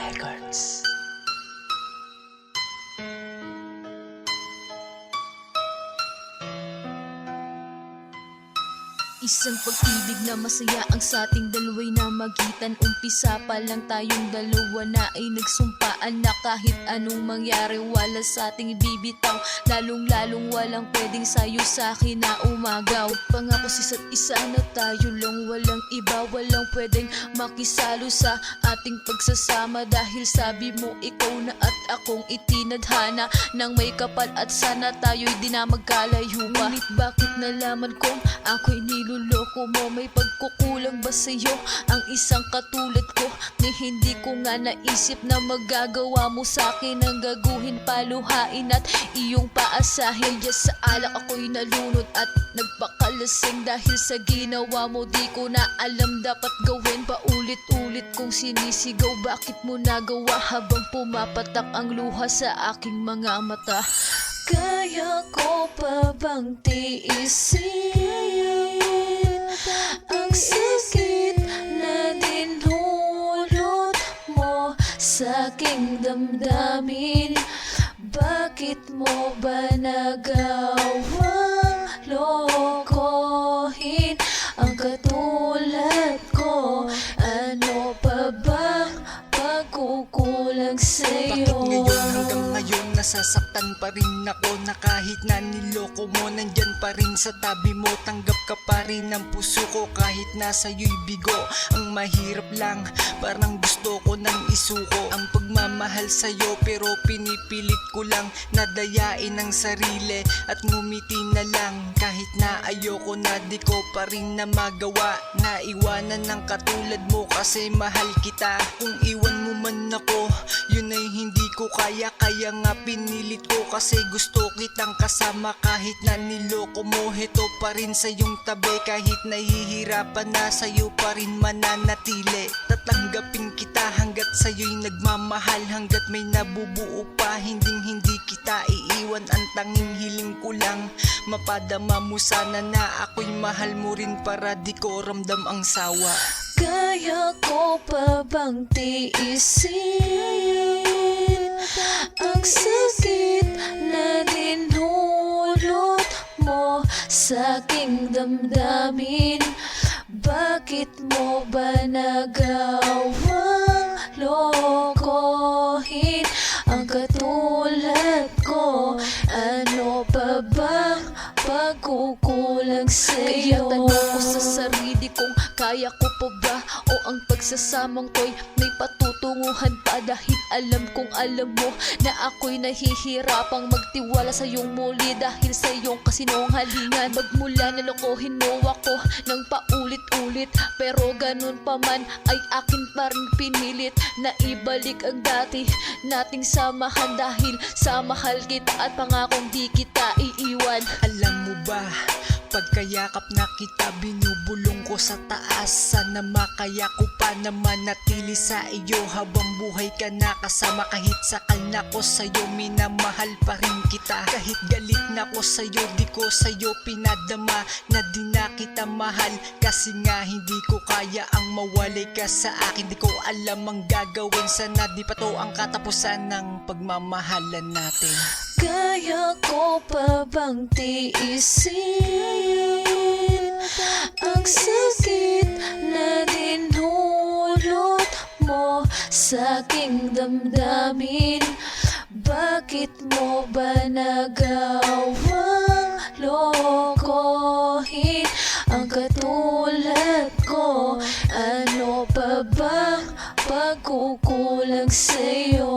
Records. Isang pag-ibig na masaya ang sa ating dalawa'y namagitan. Umpisa pa lang tayong dalawa na ay nagsumpaan na kahit anong mangyari wala sa ating ibibitaw. Lalong-lalong walang pwedeng sayo sa akin na umagaw. Pangako sa isa't isa na tayo lang, walang iba, walang pwedeng makisalo sa ating pagsasama. Dahil sabi mo ikaw na at akong itinadhana ng may kapal at sana tayo'y di na magkalayo pa. Ngunit bakit nalaman kong ako'y niloloko mo? May pagkukulang ba sa'yo ang isang katulad ko? Ni hindi ko nga naisip na magagawa mo sa'kin ang gaguhin, paluhain at iyong paasahin. Kaya sa alak ako'y nalunod at nagpakalasing dahil sa ginawa mo. Di ko na alam dapat gawin, paulit-ulit kong sinisigaw. Bakit mo nagawa habang pumapatak ang luha sa aking mga mata? Kaya ko pa bang tiisin ang sakit na dinulot mo sa aking damdamin? Bakit mo ba nagawang lokohin ang katulad ko? Ano pa ba pagkukulang sa'yo? Bakit ngayon hanggang ngayon nasasaktan pa rin ako, na kahit na niloko mo nandyan pa rin sa tabi mo? Tanggap ka pa rin ng puso ko kahit nasa iyo'y bigo. Ang mahirap lang, parang gusto ko nang isuko ang pagmamahal sa'yo, pero pinipilit ko lang nadayain ang sarili at ngumiti na lang. Kahit na ayoko na, di ko pa rin na magawa na iwanan ng katulad mo kasi mahal kita. Kung iwan mo man ako, yun ay hindi ko kaya. Kaya nga pinilit ko kasi gusto kitang kasama. Kahit na niloko mo, heto pa rin sa iyong tabi. Kahit nahihirapan na, sa'yo pa rin mananatili. Tatanggapin kita hanggat sa'yo'y nagmamahal. Hanggat may nabubuo pa, hindi kita iiwan. Ang tanging hiling ko lang, mapadama mo sana na ako'y mahal mo rin para di ko ramdam ang sawa. Kaya ko pa bang tiisin ang sakit na dinulot mo sa aking damdamin? Bakit mo ba nagawang lokohin ang katulad ko? Ano pa ba pagkukulang sa'yo? Kaya tanong ko sa sarili kong kaya ko pa ba, o ang pagsasamang to'y may patutunguhan pa? Dahil alam kong alam mo na ako'y nahihirapang magtiwala sa iyong muli dahil sa iyong kasinungalingan. Magmula na lokohin mo ako ng paulit-ulit, pero ganun pa man ay akin pa rin pinilit na ibalik ang dati nating samahan. Dahil sa mahal kita at pangakong di kita iiwan. Alam mo ba, pagkayakap na kita, binubulong ko sa taas. Sana makaya ko pa na manatili sa iyo habang buhay ka na kasama. Kahit sakal na ko sa'yo, minamahal pa rin kita. Kahit galit na ko sa'yo, di ko sa'yo pinadama na di na kita mahal. Kasi nga hindi ko kaya ang mawalay ka sa akin. Di ko alam ang gagawin, sana di pa to ang katapusan ng pagmamahalan natin. Kaya ko pa bang tiisin ang sakit na dinulot mo sa aking damdamin? Bakit mo ba nagawang lokohin ang katulad ko? Ano pa ba pagkukulang sa'yo?